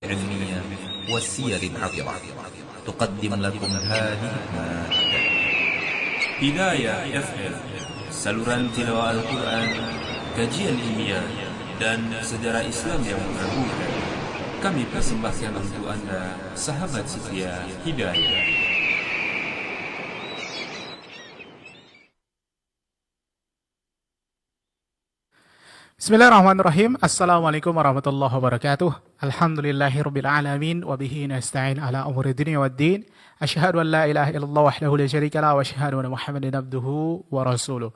علمية والسير العطرة تقدم لكم هذه المادة. Hidayah FM, saluran tilawah Al-Quran, kajian ilmiah, dan sejarah Islam yang mengagumkan. Kami persembahkan untuk Anda, sahabat setia Hidayah. Bismillahirrahmanirrahim. Assalamualaikum warahmatullahi wabarakatuh. Alhamdulillahirabbil alamin wa bihi nasta'in ala umuri dunya waddin. Asyhadu an la ilaha illallah wahdahu la syarika lah wa asyhadu anna Muhammadan abduhu wa rasuluh.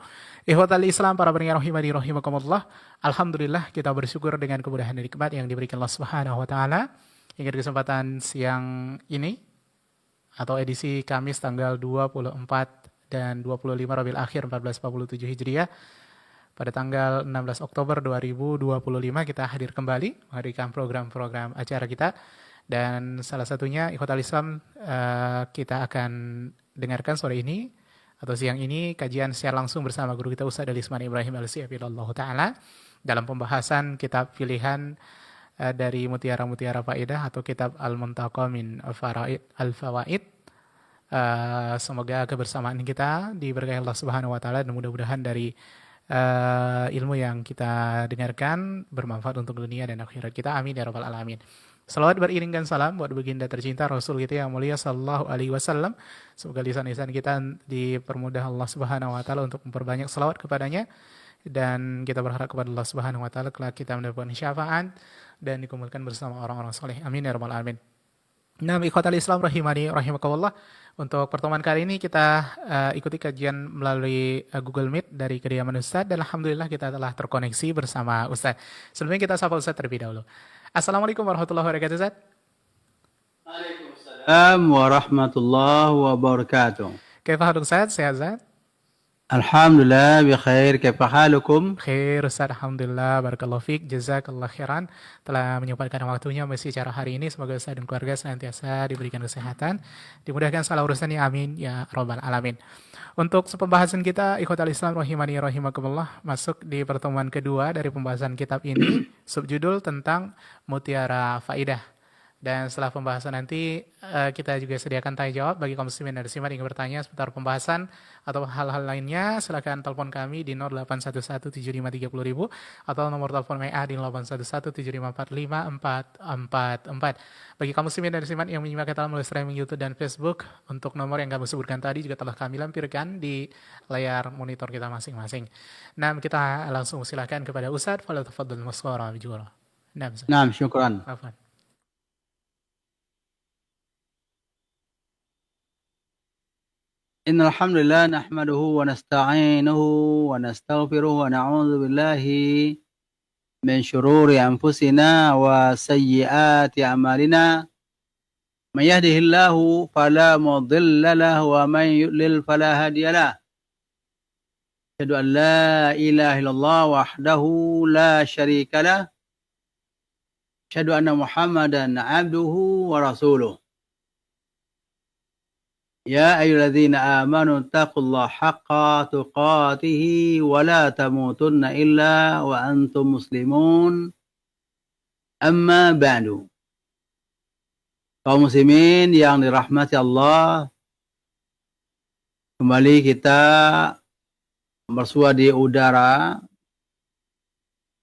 Ikhwatal Islam, para pendengar rahimani rahimakumullah. Alhamdulillah, kita bersyukur dengan kemudahan dan nikmat yang diberikan Allah Subhanahu wa taala hingga kesempatan siang ini atau edisi Kamis tanggal 24 dan 25 Rabiul Akhir 1447 Hijriah. Pada tanggal 16 Oktober 2025 kita hadir kembali menghadirkan program-program acara kita. Dan salah satunya Ikhwatal Islam, kita akan dengarkan sore ini atau siang ini kajian secara langsung bersama guru kita Ustaz Alisman Ibrahim Al-Siyafillahu Ta'ala dalam pembahasan kitab pilihan dari Mutiara-Mutiara Faedah atau kitab Al-Muntaqa min Al-Fawaid. Semoga kebersamaan kita diberkahi Allah Subhanahu wa taala dan mudah-mudahan dari ilmu yang kita dengarkan bermanfaat untuk dunia dan akhirat kita. Amin ya rabbal alamin. Salawat beriringan salam buat baginda tercinta Rasul kita yang mulia sallallahu alaihi wasallam. Semoga lisan-lisan kita dipermudah Allah Subhanahu wa taala untuk memperbanyak salawat kepadanya, dan kita berharap kepada Allah Subhanahu wa taala kelak kita mendapatkan syafaat dan dikumpulkan bersama orang-orang soleh. Amin ya rabbal alamin. Nah, ikhwatal Islam rahimani rahimakumullah. Untuk pertemuan kali ini kita ikuti kajian melalui Google Meet dari kediaman Ustaz, dan alhamdulillah kita telah terkoneksi bersama Ustaz. Sebelumnya kita sapa Ustaz terlebih dahulu. Assalamualaikum warahmatullahi wabarakatuh, Ustaz. Waalaikumsalam warahmatullahi wabarakatuh. Kaifa haluk Ustaz? Sehat Ustaz? Alhamdulillah bi khair, kaifa halukum? Khair Ustaz, alhamdulillah, barakallahu fiik, jazakallah khairan telah menyempatkan waktunya mengisi acara hari ini. Semoga Ustaz dan keluarga senantiasa diberikan kesehatan, dimudahkan segala urusannya, amin ya rabbal alamin. Untuk pembahasan kita ikhwatal Islam rahimani rahimakumullah, masuk di pertemuan kedua dari pembahasan kitab ini, subjudul tentang Mutiara Faidah. Dan setelah pembahasan nanti kita juga sediakan tanya jawab bagi kaum muslimin dan muslimat yang bertanya seputar pembahasan atau hal-hal lainnya. Silakan telepon kami di 08117530.000 atau nomor telepon WA di 0811754544. Bagi kaum muslimin dan muslimat yang menyimak kita melalui streaming YouTube dan Facebook, untuk nomor yang kami sebutkan tadi juga telah kami lampirkan di layar monitor kita masing-masing. Nah, kita langsung silakan kepada Ustaz. Fala tafadhal masghura bijura. Nah, Naam, syukran. Afwan. Innal hamdalillah nahmaduhu wa nasta'inuhu wa nastaghfiruhu wa na'udzu billahi min shururi anfusina wa sayyiati a'malina. May yahdihillahu fala mudilla lahu wa may yudlil fala hadiya lahu. Asyhadu an la ilaha illallah wahdahu la syarika lah. Asyhadu anna Muhammadan 'abduhu wa rasuluh. Ya ayyuhalladzina amanu taqullaha haqqa tuqatih wa la tamutunna illa wa antum muslimun. Amma ba'du. Kaum muslimin yang dirahmati Allah, kembali kita bersua di udara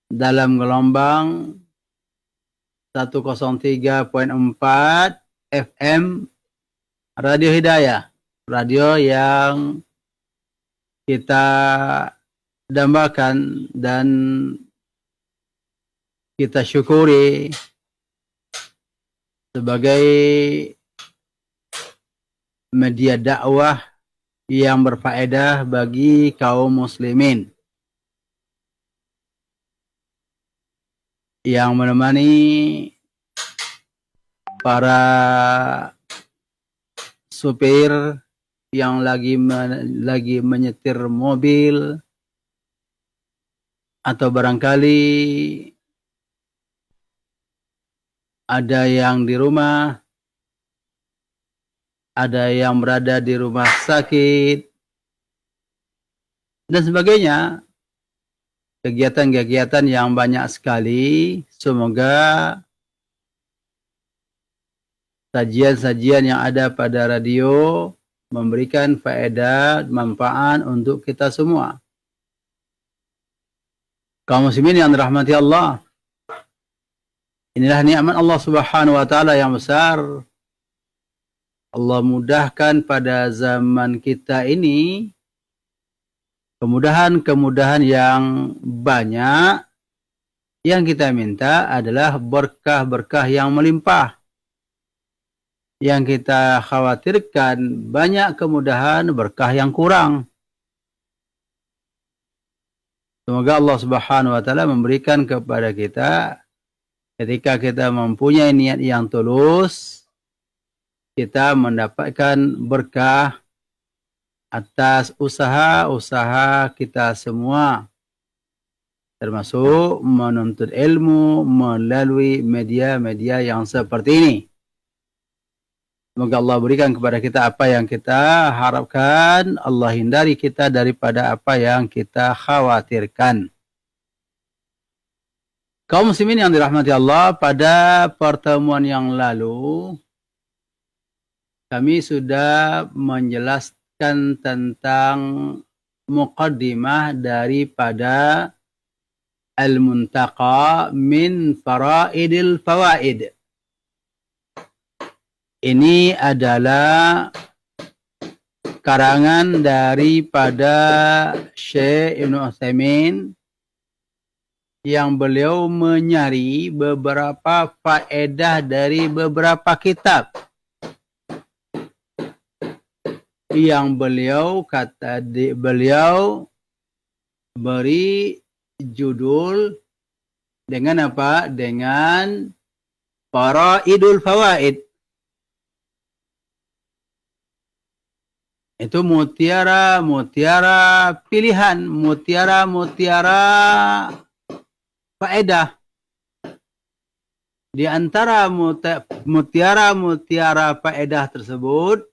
dalam gelombang 103.4 FM Radio Hidayah, radio yang kita dambakan dan kita syukuri sebagai media dakwah yang berfaedah bagi kaum muslimin, yang menemani para supir yang lagi menyetir mobil, atau barangkali ada yang di rumah, ada yang berada di rumah sakit, dan sebagainya. Kegiatan-kegiatan yang banyak sekali. Semoga sajian-sajian yang ada pada radio memberikan faedah, manfaat untuk kita semua. Kaum muslimin yang dirahmati Allah, inilah nikmat Allah Subhanahu wa taala yang besar. Allah mudahkan pada zaman kita ini kemudahan-kemudahan yang banyak. Yang kita minta adalah berkah-berkah yang melimpah. Yang kita khawatirkan banyak kemudahan, berkah yang kurang. Semoga Allah Subhanahu wa taala memberikan kepada kita, ketika kita mempunyai niat yang tulus, kita mendapatkan berkah atas usaha-usaha kita semua, termasuk menuntut ilmu melalui media-media yang seperti ini. Semoga Allah berikan kepada kita apa yang kita harapkan, Allah hindari kita daripada apa yang kita khawatirkan. Kaum muslimin yang dirahmati Allah, pada pertemuan yang lalu kami sudah menjelaskan tentang muqaddimah daripada Al-Muntaqa min Faraidil Fawaid. Ini adalah karangan daripada Syekh Ibn Utsaimin yang beliau menyari beberapa faedah dari beberapa kitab yang beliau beri judul dengan apa? Dengan Faraidul Fawaid. Itu mutiara-mutiara pilihan, mutiara-mutiara faedah. Di antara mutiara-mutiara faedah tersebut,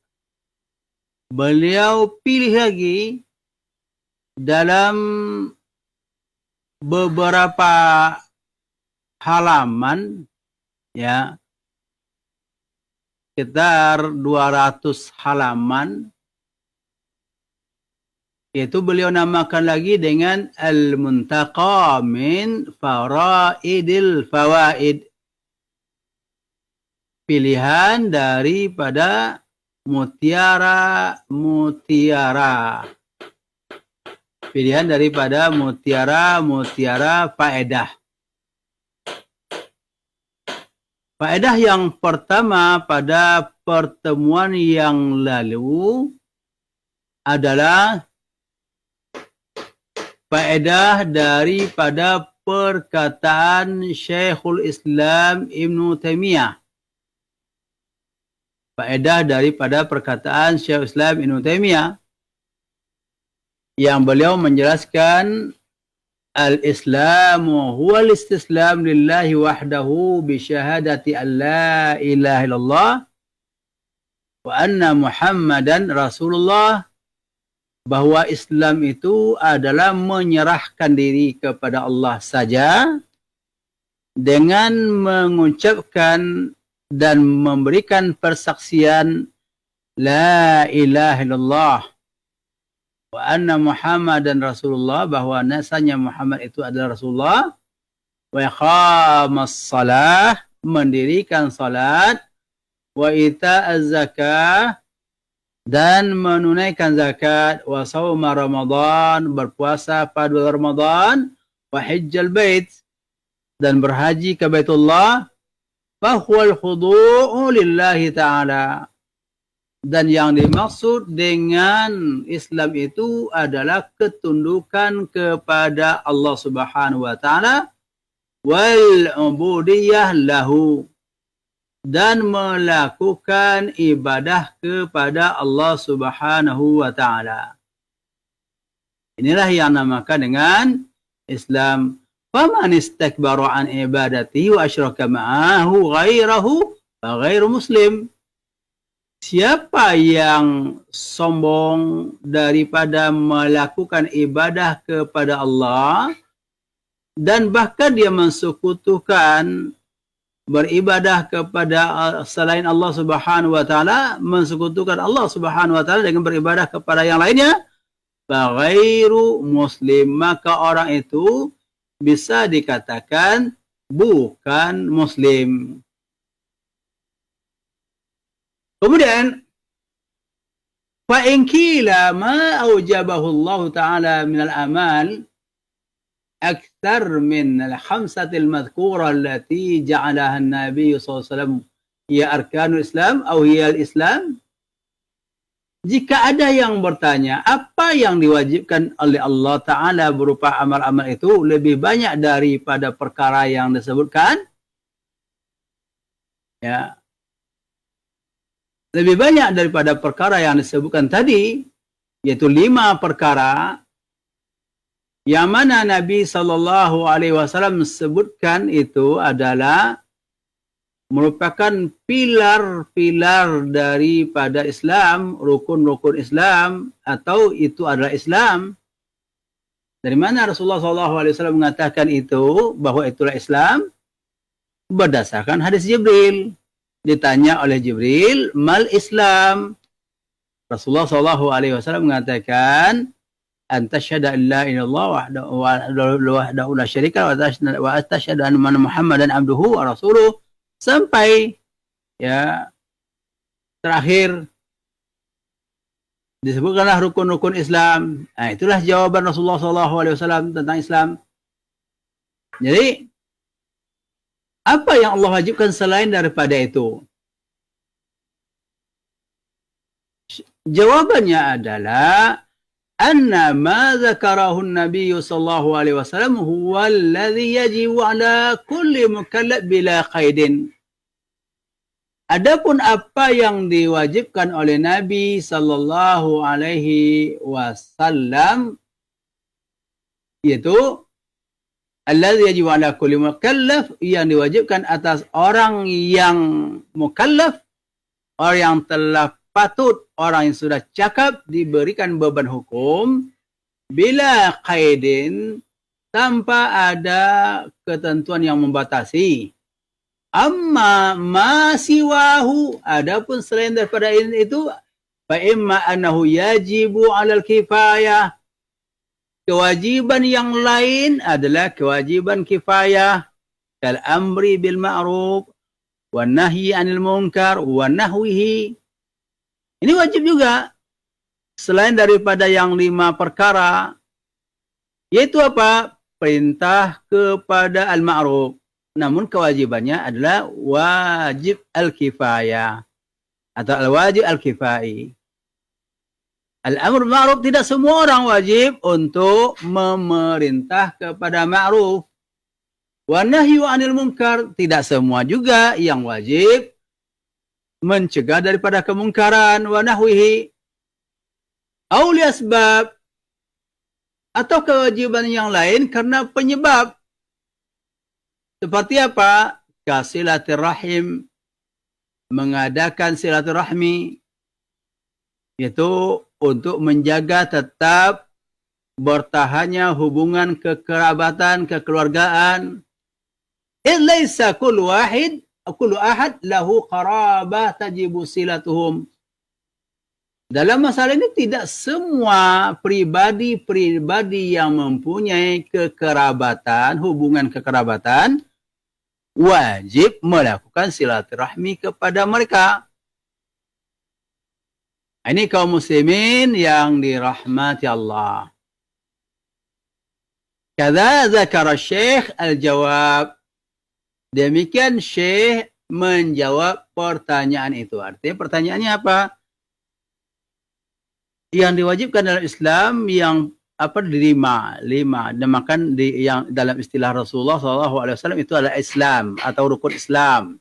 beliau pilih lagi dalam beberapa halaman, ya, sekitar 200 halaman, yaitu beliau namakan lagi dengan Al-Muntaqa min Faraidil Fawaid. Pilihan daripada mutiara-mutiara. Pilihan daripada mutiara-mutiara faedah. Faedah yang pertama pada pertemuan yang lalu adalah faedah daripada perkataan Syekhul Islam Ibn Taimiyah. Faedah daripada perkataan Syekhul Islam Ibn Taimiyah yang beliau menjelaskan al-Islamu huwa al-istislam lillahi wahdahu bi syahadati an la ilaha illallah wa anna Muhammadan Rasulullah, bahwa Islam itu adalah menyerahkan diri kepada Allah saja dengan mengucapkan dan memberikan persaksian la ilaha illallah wa anna Muhammadan Rasulullah, bahwa nasanya Muhammad itu adalah Rasulullah, wa iqamas salah, mendirikan salat, wa ita'az zakah, dan menunaikan zakat, wa shauma Ramadan, berpuasa pada bulan Ramadan, wa hajjal bait, dan berhaji ke Baitullah, fa huwal khudu'u lillahi ta'ala. Dan yang dimaksud dengan Islam itu adalah ketundukan kepada Allah Subhanahu wa taala, wal ubudiyah lahu, dan melakukan ibadah kepada Allah Subhanahu wa taala. Inilah yang namakan dengan Islam. Faman istakbara an ibadati wa asyraka ma'ahu ghairahu fa ghairu muslim. Siapa yang sombong daripada melakukan ibadah kepada Allah dan bahkan dia mensekutukan beribadah kepada selain Allah Subhanahu wa taala, mensekutukan Allah Subhanahu wa taala dengan beribadah kepada yang lainnya, faghairu muslim, maka orang itu bisa dikatakan bukan muslim. Kemudian fa in qila ma aujabahu Allah taala min al-amal akthar min al-khamsati al-madhkura allati ja'alaha an-nabiy sallallahu alaihi wasallam hiya arkanul Islam atau hiya al-Islam. Jika ada yang bertanya apa yang diwajibkan oleh Allah Ta'ala berupa amal-amal itu lebih banyak daripada perkara yang disebutkan, ya, lebih banyak daripada perkara yang disebutkan tadi, yaitu 5 perkara yang mana Nabi SAW sebutkan itu adalah merupakan pilar-pilar daripada Islam, rukun-rukun Islam, atau itu adalah Islam. Dari mana Rasulullah SAW mengatakan itu, bahwa itulah Islam? Berdasarkan hadis Jibril. Ditanya oleh Jibril, mal Islam? Rasulullah SAW mengatakan, anta syahada illa illallah wahdahu la syarika wa astasyhadu anna Muhammadan abduhu wa rasuluh, sampai ya terakhir disebutkanlah rukun-rukun Islam. Nah, itulah jawaban Rasulullah SAW tentang Islam. Jadi apa yang Allah wajibkan selain daripada itu? Jawabannya adalah anna ma dzakarahu an-nabiy sallallahu alaihi wasallam huwa alladhi yajibu ala kulli mukallaf bila qaidin. Adapun apa yang diwajibkan oleh Nabi sallallahu alaihi wasallam, yaitu alladhi yajibu ala kulli mukallaf, yang diwajibkan atas orang yang mukallaf, orang yang telah patut, orang yang sudah cakap, diberikan beban hukum bila qaidin, tanpa ada ketentuan yang membatasi. Amma ma siwahu, adapun selain daripada itu, fa imma annahu yajibu 'alal kifayah, kewajiban yang lain adalah kewajiban kifayah, kal amri bil ma'ruf wan nahyi 'anil munkar wa nahwihi. Ini wajib juga selain daripada yang 5 perkara, yaitu apa? Perintah kepada al-ma'ruf, namun kewajibannya adalah wajib al-kifayah atau al-wajib al-kifai. Al-amr ma'ruf, tidak semua orang wajib untuk memerintah kepada ma'ruf. Wa nahyu 'anil munkar, tidak semua juga yang wajib mencegah daripada kemungkaran. Wa nahwihi, auli asbab, atau kewajiban yang lain karena penyebab. Seperti apa? Kasilatirrahim, mengadakan silaturahmi, yaitu untuk menjaga tetap bertahannya hubungan kekerabatan, kekeluargaan. Laisa kullu ahad lahu qarabah tajibu silatuhum. Dalam masalah ini tidak semua pribadi-pribadi yang mempunyai kekerabatan, hubungan kekerabatan, wajib melakukan silaturahmi kepada mereka. Ini kaum muslimin yang dirahmati Allah. Kadza zakara Syekh al-jawab. Demikian Syekh menjawab pertanyaan itu. Artinya pertanyaannya apa? Yang diwajibkan dalam Islam yang apa? 5. Namakan yang dalam istilah Rasulullah SAW itu adalah Islam atau rukun Islam.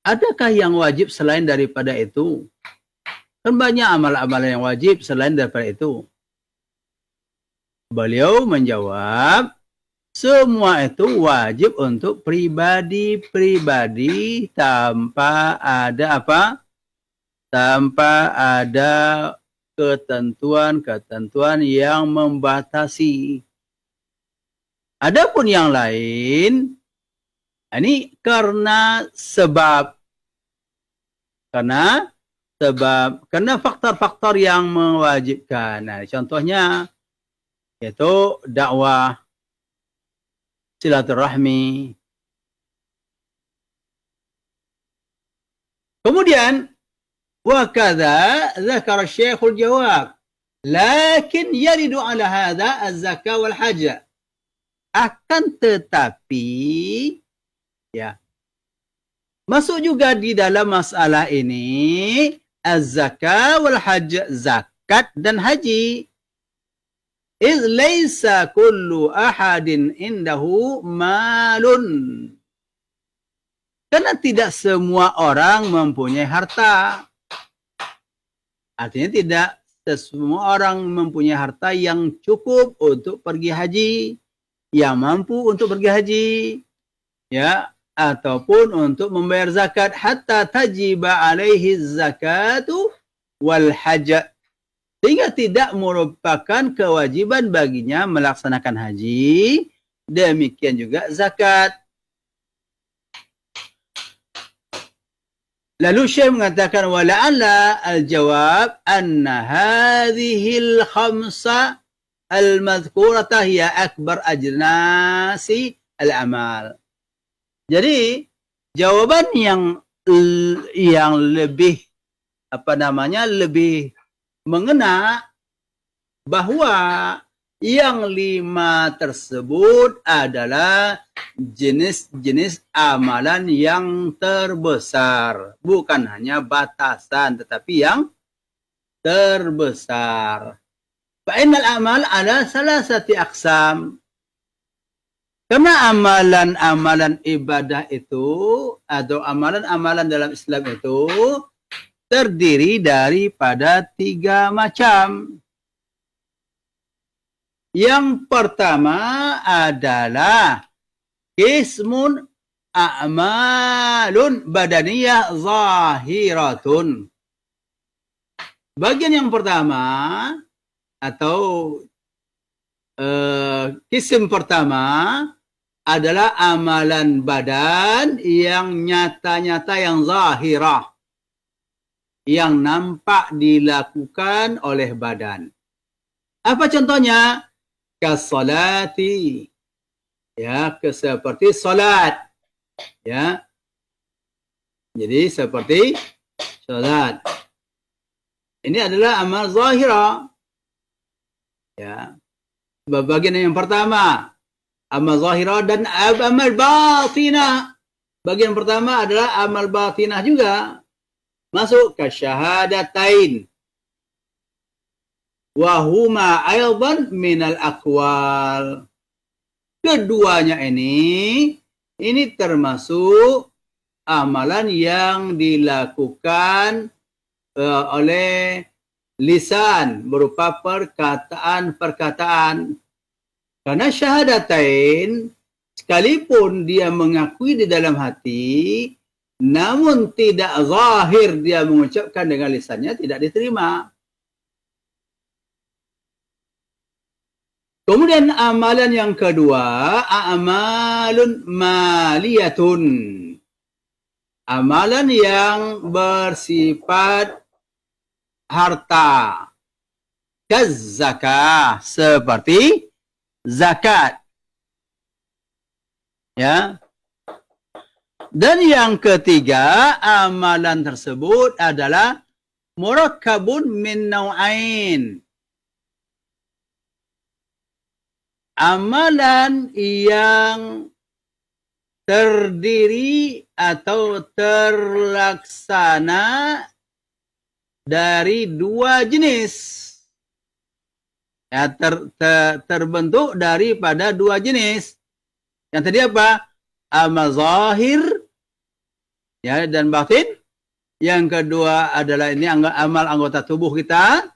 Adakah yang wajib selain daripada itu? Kan banyak amal-amal yang wajib selain daripada itu. Beliau menjawab, semua itu wajib untuk pribadi-pribadi tanpa ada apa? Tanpa ada ketentuan-ketentuan yang membatasi. Adapun yang lain, Ini karena sebab. Karena faktor-faktor yang mewajibkan. Nah, contohnya yaitu dakwah, silaturahmi. Kemudian wakadha dzakara Syekhul jawab. Lakin yaridu ala hadha az-zakah wal hajj. Akan tetapi ya, masuk juga di dalam masalah ini az-zakah wal hajj, zakat dan haji. Iz laisa kullu ahadin indahu malun. Karena tidak semua orang mempunyai harta. Artinya tidak semua orang mempunyai harta yang cukup untuk pergi haji, yang mampu untuk pergi haji, ya, ataupun untuk membayar zakat, hatta tajiba alaihi zakatu wal hajj, sehingga tidak merupakan kewajiban baginya melaksanakan haji, demikian juga zakat. Lalu Syekh mengatakan wala'alla al-jawab anna hadhil khamsa al-madhkurata hiya akbar ajnasi al-amal. Jadi jawaban yang lebih lebih mengena bahwa yang 5 tersebut adalah jenis-jenis amalan yang terbesar. Bukan hanya batasan, tetapi yang terbesar. Fa'innal amal ala salasati aqsam. Karena amalan-amalan ibadah itu, atau amalan-amalan dalam Islam itu, terdiri daripada 3 macam. Yang pertama adalah qismun a'malun badaniyah zahiratun. Bagian yang pertama atau kism pertama adalah amalan badan yang nyata-nyata, yang zahirah, yang nampak dilakukan oleh badan. Apa contohnya? Kasolati, ya, seperti salat, ya. Jadi seperti salat. Ini adalah amal zahira, ya. Bagian yang pertama amal zahira, dan amal batinah. Bagian pertama adalah amal batinah juga. Masuk ke syahadatain. Wahuma aydan minal aqwal. Keduanya ini termasuk amalan yang dilakukan oleh lisan, berupa perkataan-perkataan. Karena syahadatain, sekalipun dia mengakui di dalam hati, namun tidak zahir dia mengucapkan dengan lisannya, tidak diterima. Kemudian amalan yang kedua, amalun maliyatun. Amalan yang bersifat harta. Kazzakah, seperti zakat. Ya. Dan yang ketiga, amalan tersebut adalah murakkabun min naw'ain. Amalan yang terdiri atau terlaksana dari 2 jenis. Ya, terbentuk daripada 2 jenis. Yang tadi apa? Amal zahir, ya, dan batin. Yang kedua adalah ini amal anggota tubuh kita.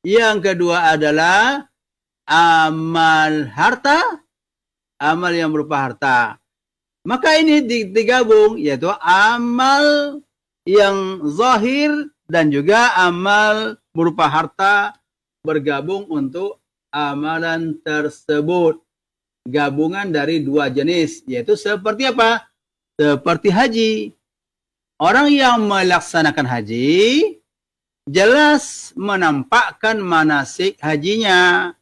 Yang kedua adalah amal harta, amal yang berupa harta. Maka ini digabung, yaitu amal yang zahir dan juga amal berupa harta bergabung untuk amalan tersebut. gabungan dari dua jenis, yaitu seperti apa? Seperti haji. Orang yang melaksanakan haji jelas menampakkan manasik hajinya,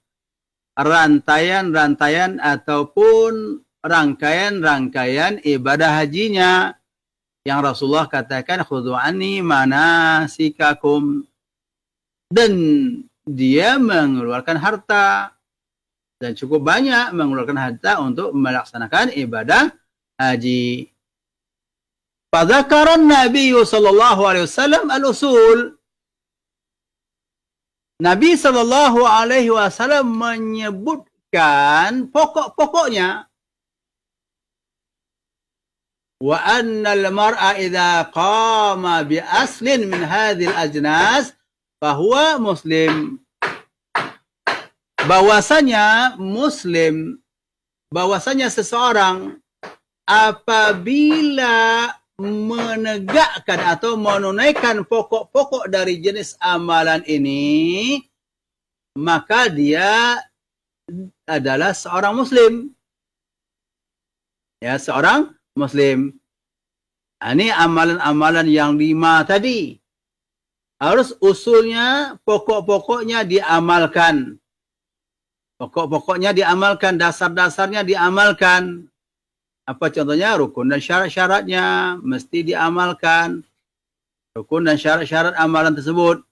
rantaian-rantaian ataupun rangkaian-rangkaian ibadah hajinya yang Rasulullah katakan khudhu anni manasikakum, dan dia mengeluarkan harta dan cukup banyak mengeluarkan harta untuk melaksanakan ibadah haji. Fadzakara Nabi sallallahu alaihi wasallam al-usul. Nabi sallallahu alaihi wasallam menyebutkan pokok-pokoknya. Wa annal mar'a idza qama bi aslin min hadhil ajnas fahuwa muslim. Bahwasanya seseorang apabila menegakkan atau menunaikan pokok-pokok dari jenis amalan ini, maka dia adalah seorang muslim. Ya, seorang muslim. Ini amalan-amalan yang 5 tadi. Harus usulnya, pokok-pokoknya diamalkan. Pokok-pokoknya diamalkan, dasar-dasarnya diamalkan. Apa contohnya? Rukun dan syarat-syaratnya mesti diamalkan. Rukun dan syarat-syarat amalan tersebut.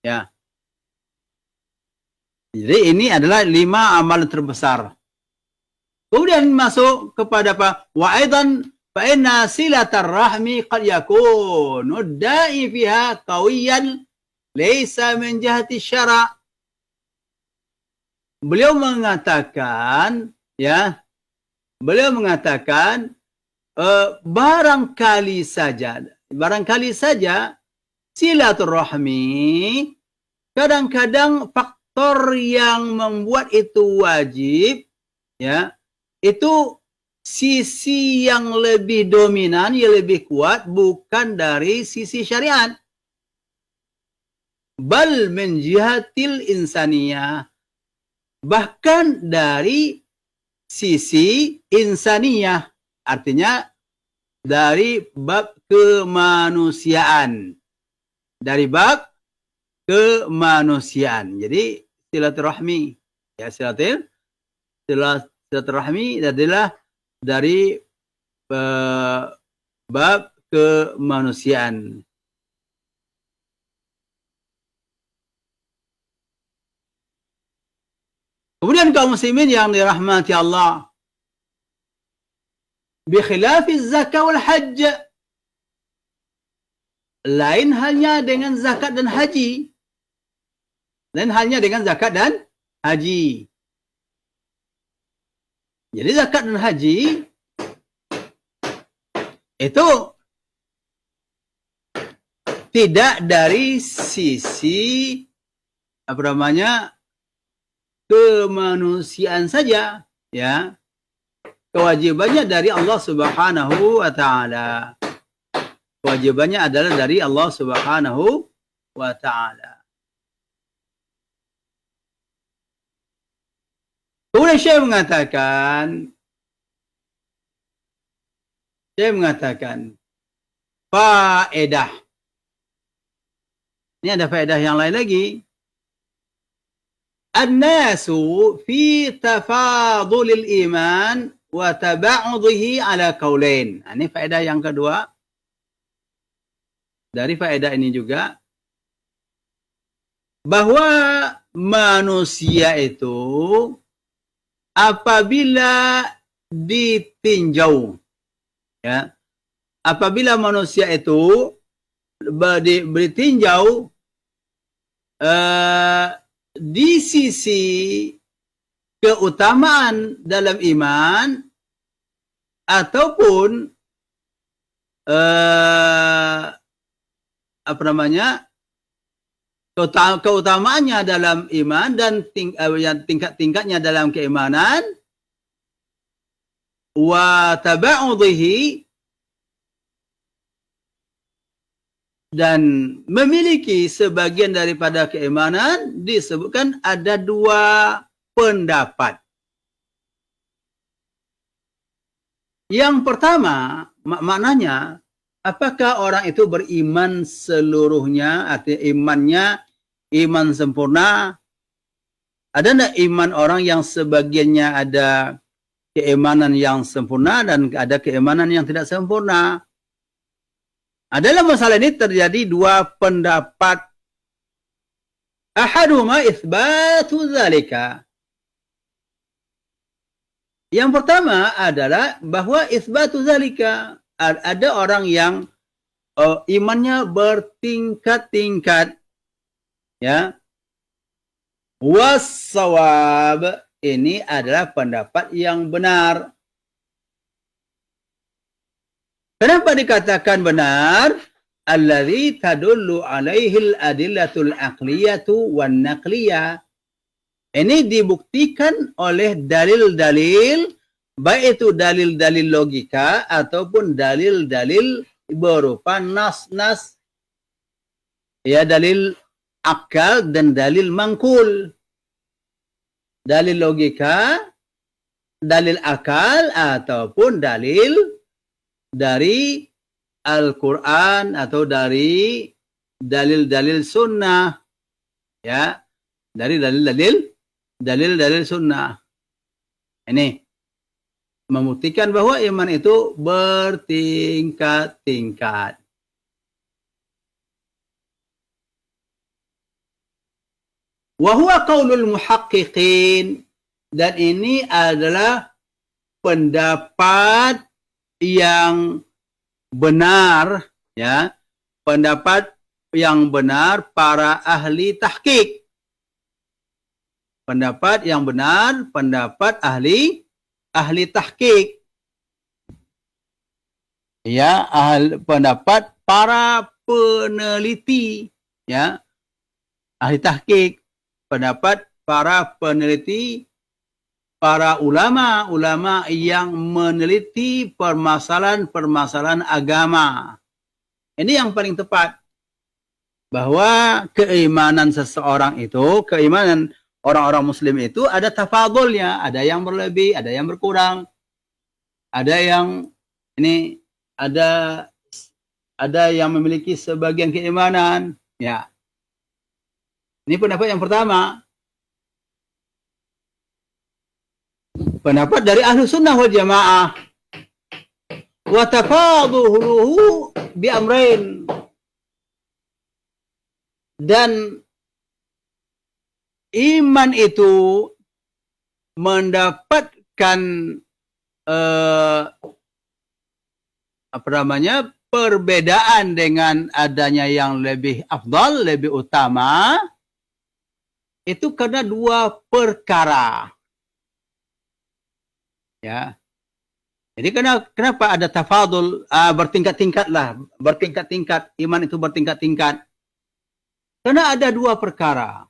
Ya. Jadi ini adalah 5 amalan terbesar. Kemudian masuk kepada apa? Wa aidan fa inna silatar rahmi qad yakunu da'i fiha qawiyan laysa min jihati syara'. Beliau mengatakan, ya, barangkali saja silaturahmi kadang-kadang faktor yang membuat itu wajib, ya, itu sisi yang lebih dominan, yang lebih kuat bukan dari sisi syariat, bal min jihatil insaniyah, bahkan dari sisi insaniyah, artinya dari bab kemanusiaan. Dari bab kemanusiaan. Jadi silaturahmi, ya, silaturahmi adalah dari bab kemanusiaan. Kemudian kaum muslimin yang dirahmati Allah, bikhilafi zakah wal hajj, lain halnya dengan zakat dan haji. Lain halnya dengan zakat dan haji. Jadi zakat dan haji itu tidak dari sisi apa namanya kemanusiaan saja, ya. Kewajibannya dari Allah Subhanahu wa taala. Kewajibannya adalah dari Allah Subhanahu wa taala. Kemudian saya mengatakan faedah. Ini ada faedah yang lain lagi. An-nasu fi tafadulil iman wa taba'udhihi ala qaulain. Ini faedah yang kedua. Dari faedah ini juga bahwa manusia itu apabila ditinjau, ya, apabila manusia itu ditinjau di sisi keutamaan dalam iman ataupun apa namanya keutamaannya dalam iman dan tingkat-tingkatnya dalam keimanan, wa taba'udhihi, dan memiliki sebagian daripada keimanan, disebutkan ada 2 pendapat. Yang pertama, maknanya, apakah orang itu beriman seluruhnya, artinya imannya iman sempurna? Ada enggak iman orang yang sebagiannya ada keimanan yang sempurna dan ada keimanan yang tidak sempurna? Dalam masalah ini terjadi dua pendapat. Ahaduhuma itsbatu dzalika. Yang pertama adalah bahwa itsbatu dzalika, ada orang yang imannya bertingkat-tingkat, ya. Was-shawab, ini adalah pendapat yang benar. Kenapa dikatakan benar? Allazi tadullu alaihi al-adillatul aqliyatu wan naqliyah. Ini dibuktikan oleh dalil-dalil, baik itu dalil-dalil logika ataupun dalil-dalil berupa nas-nas, ya, dalil akal dan dalil mangkul. Dalil logika, dalil akal, ataupun dalil dari Al-Quran atau dari dalil-dalil sunnah, ya, dari dalil-dalil sunnah. Ini membuktikan bahwa iman itu bertingkat-tingkat. Wahuwa qaulul muhaqqiqin, dan ini adalah pendapat yang benar, ya, pendapat yang benar para ahli tahqiq. Pendapat yang benar, pendapat ahli tahqiq. Ya, pendapat para peneliti, ya, ahli tahqiq. Pendapat para peneliti, para ulama yang meneliti permasalahan-permasalahan agama. Ini yang paling tepat. Bahwa keimanan seseorang itu, keimanan orang-orang muslim itu ada tafadulnya, ada yang berlebih, ada yang berkurang. Ada yang ada yang memiliki sebagian keimanan, ya. Ini pendapat yang pertama. Pendapat dari ahlu sunnah wal jamaah. Wa tafaduluhu bi amrain. Dan iman itu mendapatkan perbedaan dengan adanya yang lebih afdal, lebih utama. Itu karena dua perkara. Ya. Jadi kenapa ada tafadul, bertingkat-tingkat lah, bertingkat-tingkat, iman itu bertingkat-tingkat. Karena ada dua perkara.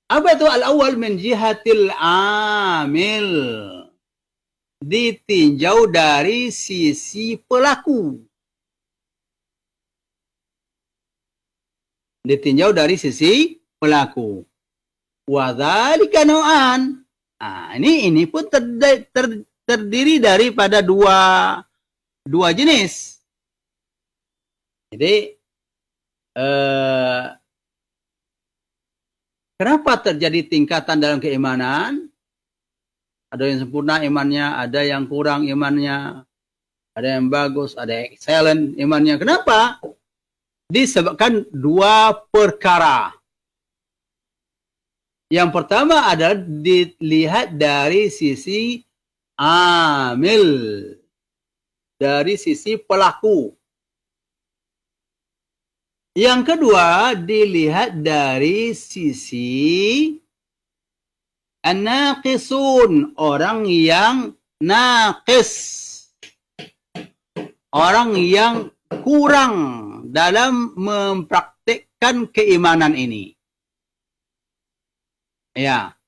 Apa itu al-awwal min jihatil amil? Ditinjau dari sisi pelaku. Ditinjau dari sisi pelaku. Wa dzalika nau'an. Ini pun terdiri daripada dua jenis. Jadi kenapa terjadi tingkatan dalam keimanan? Ada yang sempurna imannya, ada yang kurang imannya, ada yang bagus, ada yang excellent imannya. Kenapa? Disebabkan dua perkara. Yang pertama adalah dilihat dari sisi amil, dari sisi pelaku. Yang kedua dilihat dari sisi an-naqisun, orang yang naqis, orang yang kurang dalam mempraktikkan keimanan ini. Ya.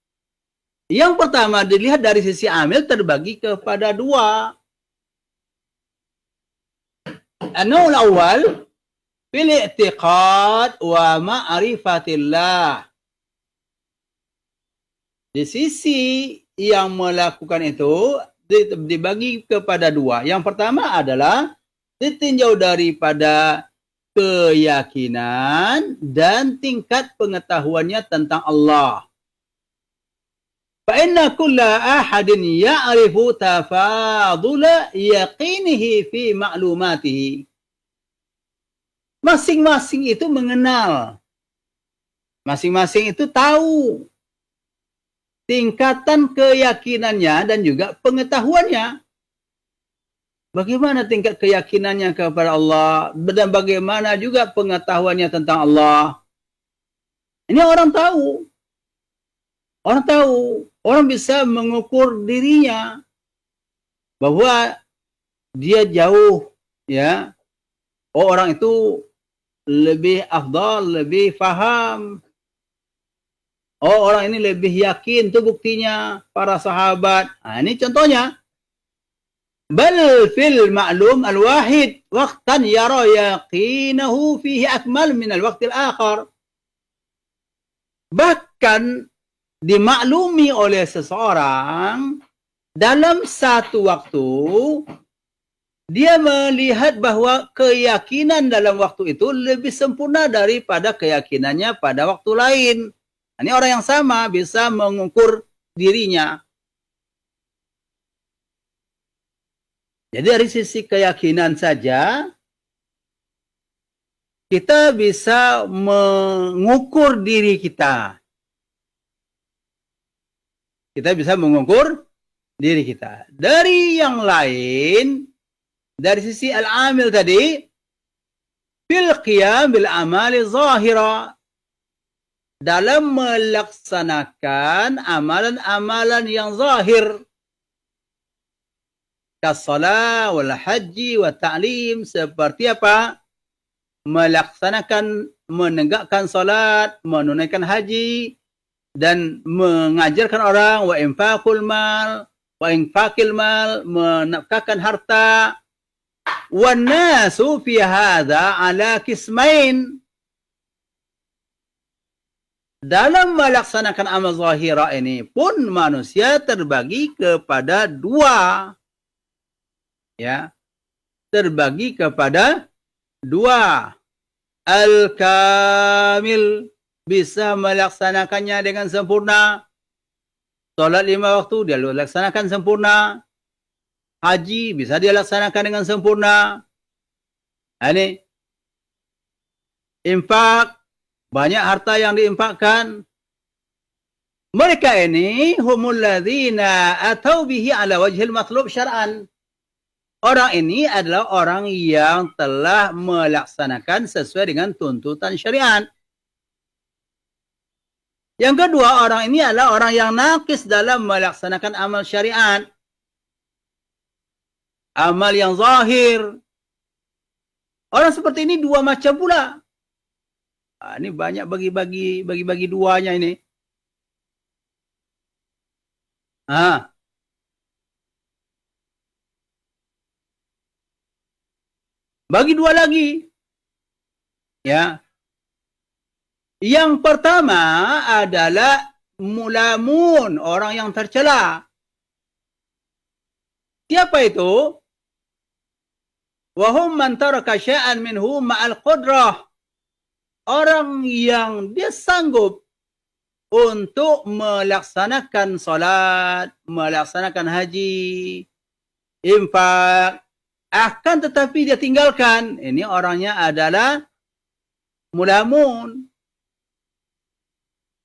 Yang pertama dilihat dari sisi amil terbagi kepada dua. An-naw'ul awal fil i'tiqad wa ma'rifatillah. Di sisi yang melakukan itu dibagi kepada dua. Yang pertama adalah ditinjau daripada keyakinan dan tingkat pengetahuannya tentang Allah. Fa inna kulla ahadin ya'rifu tafadula yaqinihi fi ma'lumatihi. Masing-masing itu mengenal. Masing-masing itu tahu tingkatan keyakinannya dan juga pengetahuannya. Bagaimana tingkat keyakinannya kepada Allah dan bagaimana juga pengetahuannya tentang Allah. Ini orang tahu. Orang tahu. Orang bisa mengukur dirinya bahwa dia jauh, ya. Oh, orang itu lebih afdal, lebih faham. Oh, orang ini lebih yakin, itu buktinya para sahabat. Nah, ini contohnya. Bal fil ma'lum al-wahid waqtan yara yaqinahu fihi akmal min al-waqt al-akhar. Bahkan dimaklumi oleh seseorang dalam satu waktu, dia melihat bahwa keyakinan dalam waktu itu lebih sempurna daripada keyakinannya pada waktu lain. Ini orang yang sama bisa mengukur dirinya. Jadi dari sisi keyakinan saja, kita bisa mengukur diri kita. Kita bisa mengukur diri kita. Dari yang lain, dari sisi al-amil tadi, fil qiyam bil amali zahira, dalam melaksanakan amalan-amalan yang zahir, kas-salah wal haji wa ta'lim, seperti apa? Melaksanakan, menegakkan salat, menunaikan haji, dan mengajarkan orang, wa infaqul mal, menafkahkan harta. Wan nasu fi hadza ala qismain. Dalam melaksanakan amal zahira ini pun manusia terbagi kepada dua. Ya. Terbagi kepada dua. Al-kamil, bisa melaksanakannya dengan sempurna. Salat 5 waktu dia laksanakan sempurna. Haji bisa dia laksanakan dengan sempurna. Ini infak, banyak harta yang diinfakkan. Mereka ini humul ladzina atau bihi ala wajhil matlub syar'an. Orang ini adalah orang yang telah melaksanakan sesuai dengan tuntutan syariat. Yang kedua, orang ini adalah orang yang naqis dalam melaksanakan amal syariat. Amal yang zahir. Orang seperti ini dua macam pula. Ini banyak bagi-bagi duanya ini. Bagi dua lagi. Ya. Yang pertama adalah mulamun, orang yang tercela. Siapa itu? Wahum man taraka sya'an minhu ma'al qudrah. Orang yang dia sanggup untuk melaksanakan salat, melaksanakan haji, infak, akan tetapi dia tinggalkan. Ini orangnya adalah mulamun.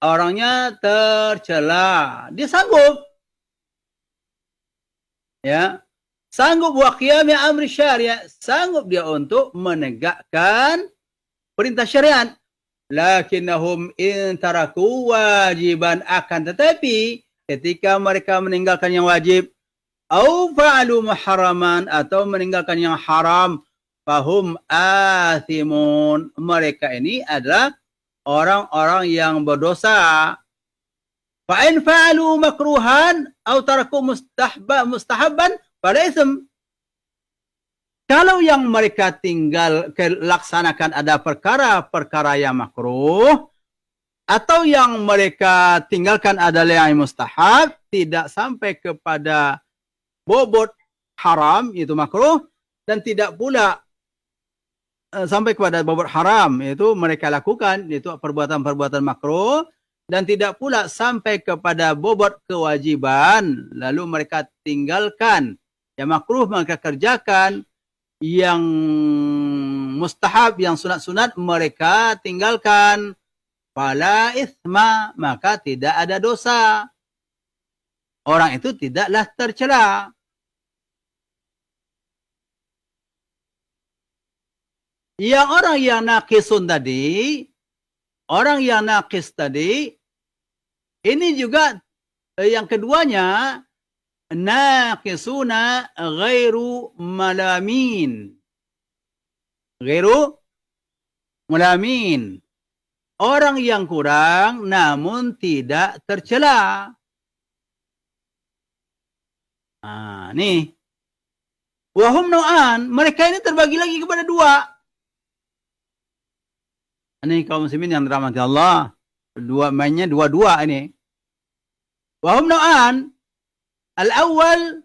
Orangnya tercela. Dia sanggup. Ya. Sanggup wa qiyami amri syariah. Sanggup dia untuk menegakkan perintah syariat. Lakinnahum in taraku wajiban, akan tetapi ketika mereka meninggalkan yang wajib, au fa'alu muharraman, atau meninggalkan yang haram, fahum athimun, mereka ini adalah orang-orang yang berdosa. Fa in fa'alu makruhan au taraku mustahabban pada ism. Kalau yang mereka tinggal laksanakan ada perkara-perkara yang makruh, atau yang mereka tinggalkan adalah yang mustahab, tidak sampai kepada bobot haram, itu makruh, dan tidak pula sampai kepada bobot haram, yaitu mereka lakukan, yaitu perbuatan-perbuatan makruh, dan tidak pula sampai kepada bobot kewajiban, lalu mereka tinggalkan. Yang makruh mereka kerjakan, yang mustahab, yang sunat-sunat mereka tinggalkan. Fala ithma, maka tidak ada dosa. Orang itu tidaklah tercela. Yang orang yang naqisun tadi, orang yang naqis tadi, ini juga yang keduanya, naqisuna ghairu malamin. Ghairu malamin. Orang yang kurang namun tidak tercela. Nih. Wahum nau'an, mereka ini terbagi lagi kepada dua. Ini kaum muslimin yang dirahmati Allah. Mainnya dua-dua ini. Wahum nau'an. Al-awwal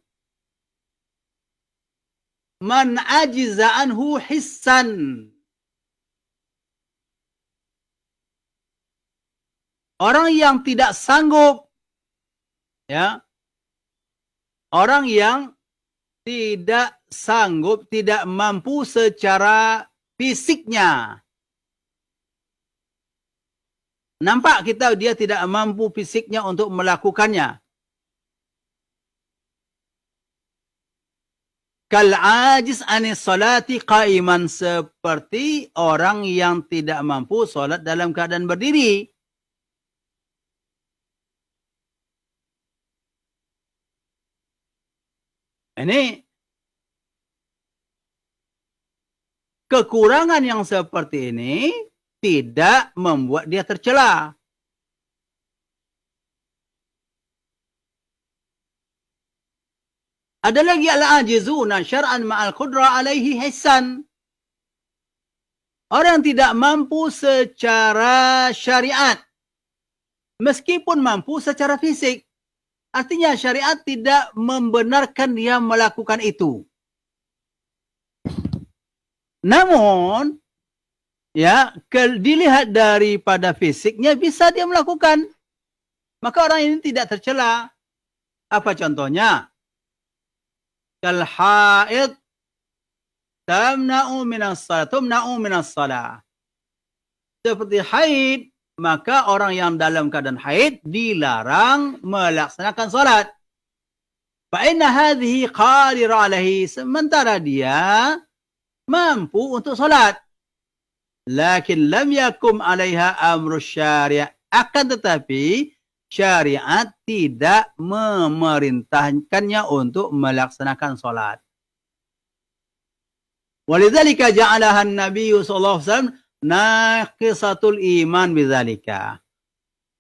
man ajiza anhu hissan. Orang yang tidak sanggup, ya. Orang yang tidak sanggup, tidak mampu secara fisiknya. Nampak kita dia tidak mampu fisiknya untuk melakukannya. Kal-ajiz anis salati qaiman, seperti orang yang tidak mampu solat dalam keadaan berdiri. Ini kekurangan yang seperti ini tidak membuat dia tercela. Ada lagi al-ajizuna syar'an ma'al qudra alaihi hissan. Orang yang tidak mampu secara syariat, meskipun mampu secara fisik. Artinya syariat tidak membenarkan dia melakukan itu. Namun, ya, dilihat daripada fisiknya bisa dia melakukan. Maka orang ini tidak tercela. Apa contohnya? Kal haid tamna'u minas salah. Seperti haid, maka orang yang dalam keadaan haid dilarang melaksanakan salat. Fa inna hadhihi qadira alaihi, sementara dia mampu untuk salat. Lakin lam yakum 'alaiha amru syari', akan tetapi syariat tidak memerintahkannya untuk melaksanakan salat. Walidzalika ja'alaha an-nabiy sallallahu alaihi wasallam naqisatul iman bidzalika.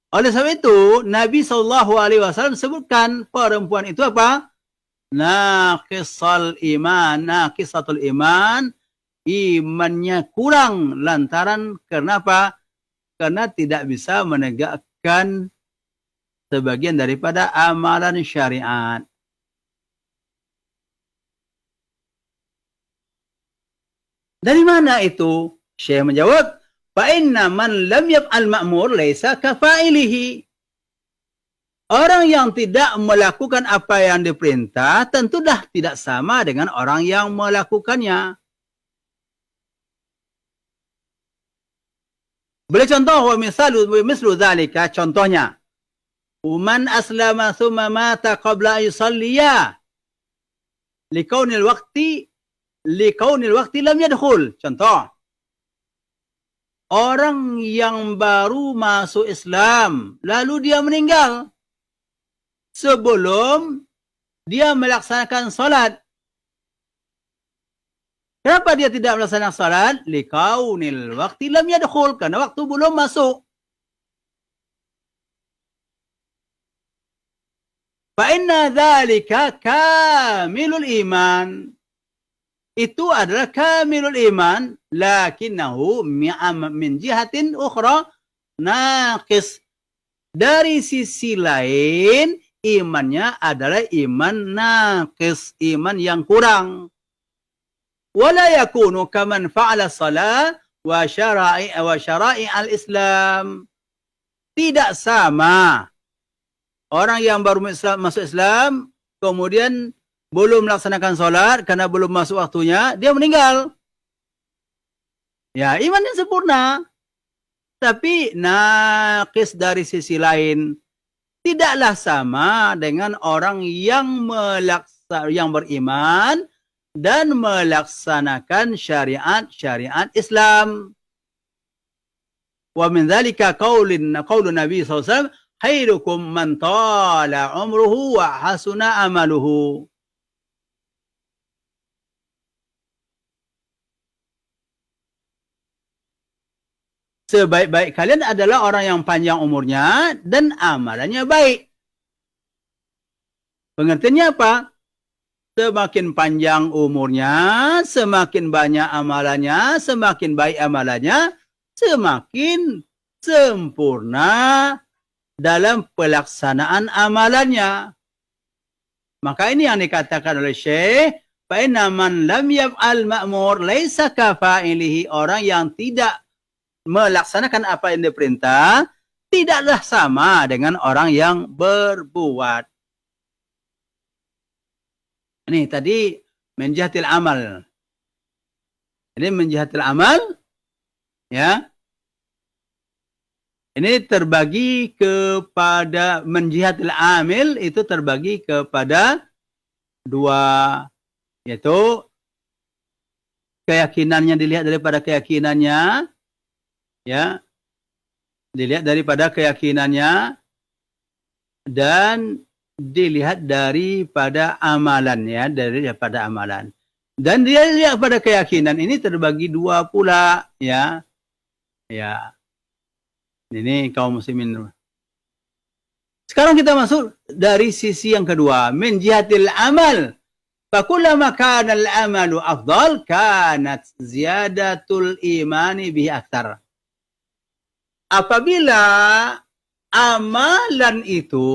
Oleh sebab itu, Nabi SAW sebutkan perempuan itu apa? Naqisatul iman, imannya kurang lantaran kenapa? Karena tidak bisa menegakkan sebagian daripada amalan syariat. Dari mana itu? Syekh menjawab, fa inna man lam yaf'al ma'mur laisa kafa'ilihi. Orang yang tidak melakukan apa yang diperintah tentu dah tidak sama dengan orang yang melakukannya. Boleh contoh, mislu dzalika, contohnya, man aslama thumma mata qabla yusalliya likaunil waqti lam yadkhul. Contoh, orang yang baru masuk Islam, lalu dia meninggal sebelum dia melaksanakan salat. Kenapa dia tidak melaksanakan salat? Likaunil waqti lam yadkhul, karena waktu belum masuk. Fa inna dzalika kamilul iman. Itu adalah kamilul iman, lakinnahu min jihatin ukhra naqis. Dari sisi lain, imannya adalah iman naqis, iman yang kurang. Wala yakunu kaman fa'ala salat wa syara'i al-Islam. Tidak sama orang yang baru masuk Islam, kemudian belum melaksanakan salat karena belum masuk waktunya, dia meninggal. Ya, imannya sempurna. Tapi naqis dari sisi lain. Tidaklah sama dengan orang yang beriman dan melaksanakan syariat Islam. Wa min dzalika qaulun Nabi sallallahu alaihi wasallam, khairukum man tala umruhu wa hasuna amaluhu. Sebaik-baik kalian adalah orang yang panjang umurnya dan amalannya baik. Pengertiannya apa? Semakin panjang umurnya, semakin banyak amalannya, semakin baik amalannya, semakin sempurna dalam pelaksanaan amalannya. Maka ini yang dikatakan oleh Syekh, fa inna man lam yaf'al ma'mur laisa kafa'ilihi, orang yang tidak melaksanakan apa yang diperintah tidaklah sama dengan orang yang berbuat. Ini tadi menjihatil amal. Ini menjihatil amal, ya. Ini terbagi kepada menjihatil amil, itu terbagi kepada dua, yaitu keyakinannya dilihat daripada keyakinannya, ya, dilihat daripada keyakinannya dan dilihat daripada amalan, ya, daripada amalan. Dan dia lihat pada keyakinan ini terbagi dua pula, ya. Ya. Ini kaum muslimin. Sekarang kita masuk dari sisi yang kedua, min jihatil amal. Fakullama kana al-amalu afdal kanat ziyadatul imani bihi aktsar. Apabila amalan itu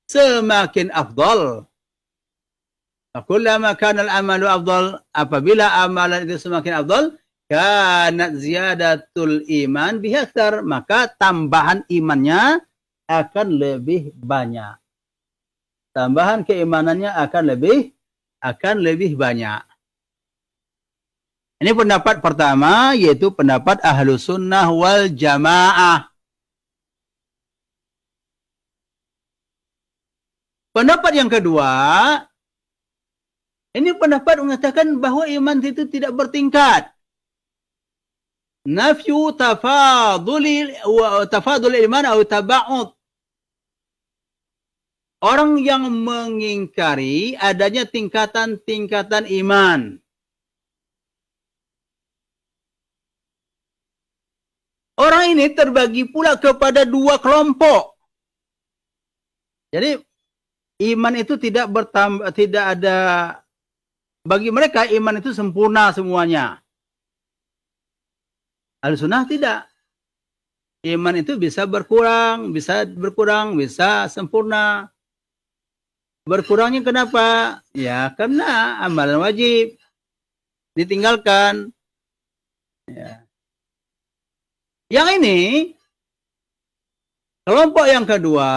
semakin afdal, fakullama kana al-amalu afdal, apabila amalan itu semakin afdal, kanat ziyadatul iman bihi aktsar, maka tambahan imannya akan lebih banyak. Tambahan keimanannya akan lebih banyak. Ini pendapat pertama, yaitu pendapat Ahlus Sunnah wal Jamaah. Pendapat yang kedua, ini pendapat mengatakan bahwa iman itu tidak bertingkat. Nafyu tafadul iman atau taba'ud. Orang yang mengingkari adanya tingkatan-tingkatan iman. Orang ini terbagi pula kepada dua kelompok. Jadi iman itu tidak bertambah, tidak ada, bagi mereka iman itu sempurna semuanya. Ahlussunnah tidak. Iman itu bisa berkurang, bisa sempurna. Berkurangnya kenapa? Ya karena amalan wajib ditinggalkan. Ya. Yang ini, kelompok yang kedua,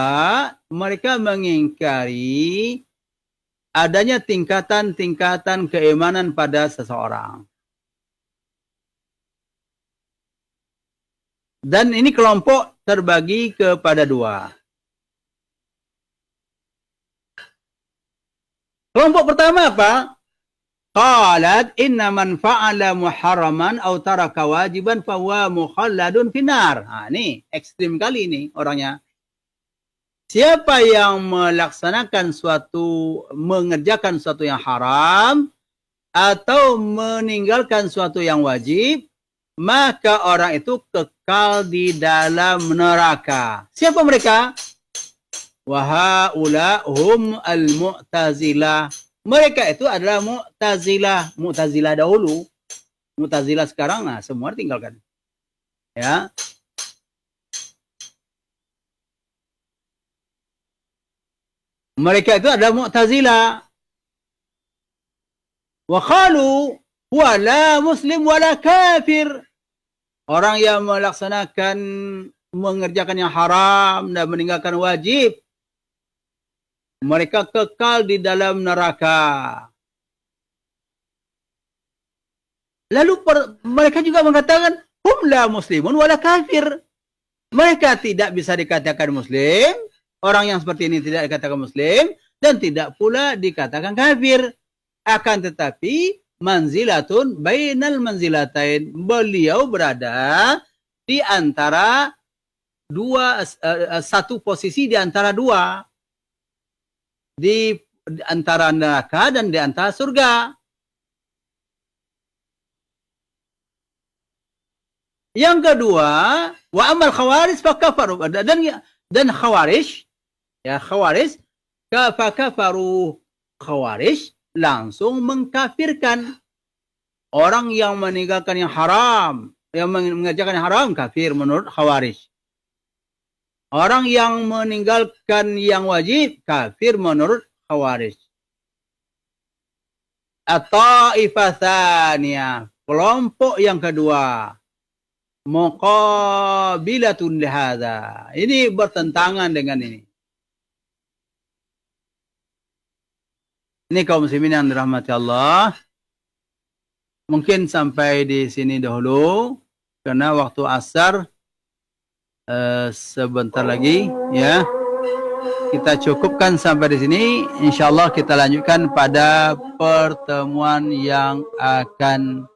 mereka mengingkari adanya tingkatan-tingkatan keimanan pada seseorang. Dan ini kelompok terbagi kepada dua. Kelompok pertama apa? Qalat inna man fa'ala muharraman aw taraka wajiban fa huwa mukhalladun finnar. Nah, ini ekstrim kali ini orangnya. Siapa yang mengerjakan suatu yang haram atau meninggalkan suatu yang wajib, maka orang itu kekal di dalam neraka. Siapa mereka? Wa haula hum al-mu'tazilah. Mereka itu adalah Mu'tazilah. Mu'tazilah dahulu. Mu'tazilah sekarang, nah semua tinggalkan. Ya. Mereka itu adalah Mu'tazilah. Wa qalu huwa la muslim wala kafir. Orang yang melaksanakan, mengerjakan yang haram dan meninggalkan wajib, mereka kekal di dalam neraka. Lalu mereka juga mengatakan hum la muslimun wala kafir. Mereka tidak bisa dikatakan muslim, orang yang seperti ini tidak dikatakan muslim, dan tidak pula dikatakan kafir. Akan tetapi manzilatun bainal manzilatain. Beliau berada di antara satu posisi di antara dua. Di antara neraka dan di antara surga. Yang kedua, wa amal khawarij fakafaru, dan khawarij, ya khawarij, fakafaru, khawarij langsung mengkafirkan. Orang yang meninggalkan yang haram, yang mengerjakan yang haram, kafir menurut khawarij. Orang yang meninggalkan yang wajib, kafir menurut khawarij. At-ta'ifah tsaniyah, kelompok yang kedua, muqabilatun lihadza. Ini bertentangan dengan ini. Ini kaum muslimin yang dirahmati Allah. Mungkin sampai di sini dahulu karena waktu asar sebentar lagi, ya. Kita cukupkan sampai di sini. Insyaallah kita lanjutkan pada pertemuan yang akan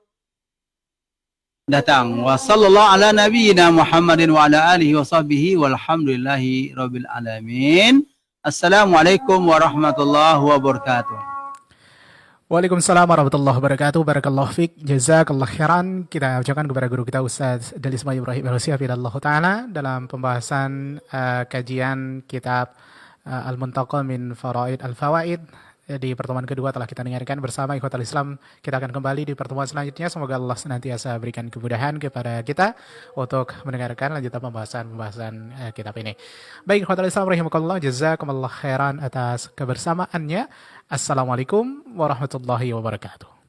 datang. Wa sallallahu ala nabiyyina Muhammadin wa ala alihi wa sahbihi walhamdulillahi rabbil alamin. Assalamualaikum warahmatullahi wabarakatuh. Waalaikumsalam warahmatullahi wabarakatuh. Barakallahu fiik. Jazakallah khairan. Kita ucapkan kepada guru kita Ustaz Dali Ismail Ibrahim Al-Husi hafizahullah taala dalam pembahasan kajian kitab Al-Muntaqa min Faraid Al-Fawaid. Di pertemuan kedua telah kita dengarkan bersama ikhwatal Islam. Kita akan kembali di pertemuan selanjutnya. Semoga Allah senantiasa berikan kemudahan kepada kita untuk mendengarkan lanjutan pembahasan kitab ini. Baik ikhwatal Islam rahimakumullah, jazakumullah khairan atas kebersamaannya. Assalamualaikum warahmatullahi wabarakatuh.